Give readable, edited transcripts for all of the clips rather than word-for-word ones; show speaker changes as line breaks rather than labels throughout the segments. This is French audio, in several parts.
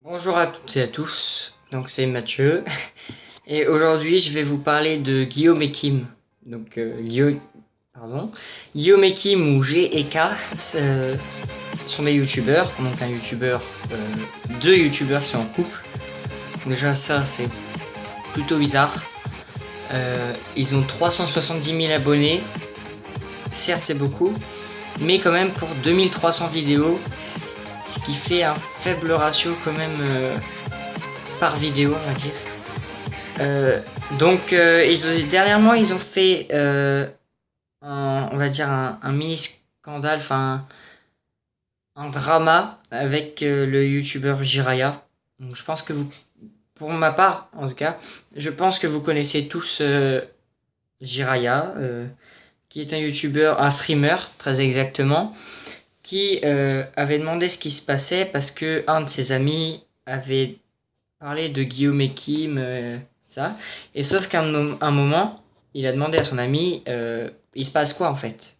Bonjour à toutes et à tous, donc c'est Mathieu, et aujourd'hui je vais vous parler de Guillaume et Kim. Donc Guillaume et Kim ou G et K sont des youtubeurs, donc deux youtubeurs qui sont en couple. Déjà ça c'est plutôt bizarre. Ils ont 370 000 abonnés, certes c'est beaucoup, mais quand même pour 2300 vidéos, ce qui fait un faible ratio quand même par vidéo, on va dire. Dernièrement, ils ont fait on va dire un mini scandale, enfin un drama avec le youtubeur Jiraya. Donc, je pense que pour ma part, en tout cas, je pense que vous connaissez tous Jiraya, qui est un youtubeur, un streamer, très exactement, qui avait demandé ce qui se passait parce que un de ses amis avait parlé de Guillaume et Kim, ça. Et sauf qu'à un moment, il a demandé à son ami, il se passe quoi en fait?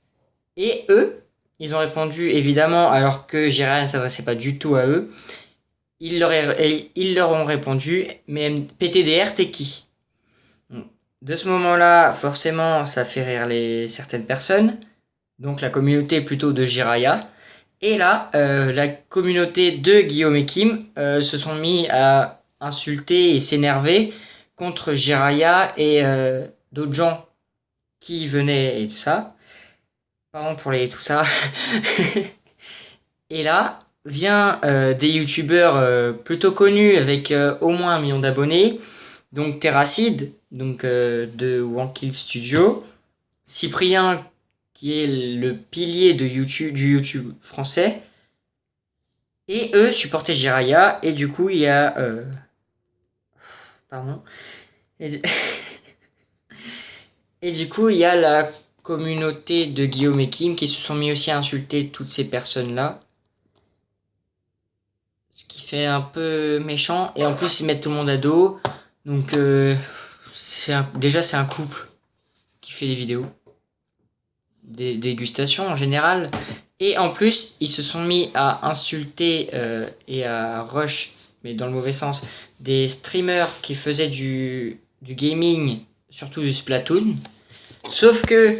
Et eux, ils ont répondu évidemment, alors que Jiraya ne s'adressait pas du tout à eux. Ils leur ont répondu, mais PTDR, t'es qui? De ce moment-là, forcément, ça fait rire certaines personnes. Donc la communauté plutôt de Jiraya. Et là, la communauté de Guillaume et Kim se sont mis à insulter et s'énerver contre Jiraya et d'autres gens qui venaient et tout ça. Pardon pour tout ça. Et là, vient des youtubeurs plutôt connus avec au moins 1 million d'abonnés. Donc Terracid, donc de Wankill Studio. Cyprien, qui est le pilier de YouTube, du YouTube français. Et eux supportaient Jiraya. Et du coup, il y a... pardon. Et, et du coup, il y a la communauté de Guillaume et Kim qui se sont mis aussi à insulter toutes ces personnes-là. Ce qui fait un peu méchant. Et en plus, ils mettent tout le monde à dos. Donc, déjà, c'est un couple qui fait des vidéos. Des dégustations en général. Et en plus, ils se sont mis à insulter et à rush, mais dans le mauvais sens, des streamers qui faisaient du gaming, surtout du Splatoon. Sauf que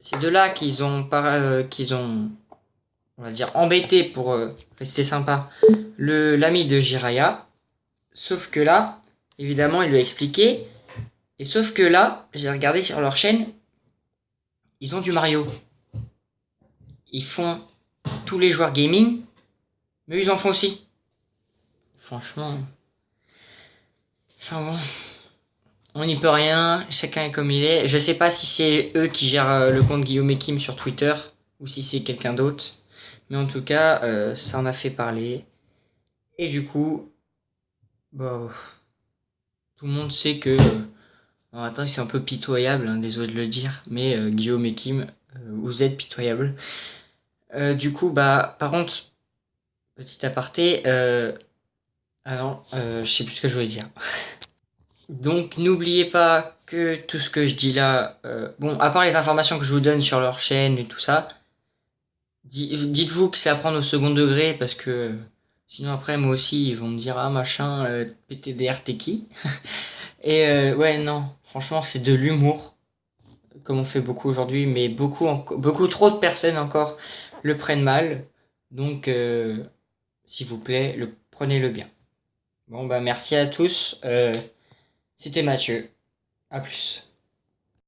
c'est de là qu'ils ont, on va dire, embêté pour rester sympa, l'ami de Jiraya. Sauf que là, évidemment, il lui a expliqué. Et sauf que là, j'ai regardé sur leur chaîne, ils ont du Mario. Ils font tous les joueurs gaming, mais ils en font aussi. Franchement, enfin bon, on n'y peut rien, chacun est comme il est. Je sais pas si c'est eux qui gèrent le compte Guillaume et Kim sur Twitter ou si c'est quelqu'un d'autre, mais en tout cas, ça en a fait parler. Et du coup, bah, tout le monde sait que. Attends, c'est un peu pitoyable, hein, désolé de le dire, mais Guillaume et Kim, vous êtes pitoyables. Du coup, bah, par contre, petit aparté, ah non, je sais plus ce que je voulais dire. Donc n'oubliez pas que tout ce que je dis là, bon, à part les informations que je vous donne sur leur chaîne et tout ça, dites-vous que c'est à prendre au second degré parce que sinon après moi aussi ils vont me dire ah machin, PTDR t'es qui? Et ouais non, franchement c'est de l'humour comme on fait beaucoup aujourd'hui, mais beaucoup trop de personnes encore le prennent mal. Donc s'il vous plaît, prenez-le bien. Bon bah merci à tous. C'était Mathieu. À plus.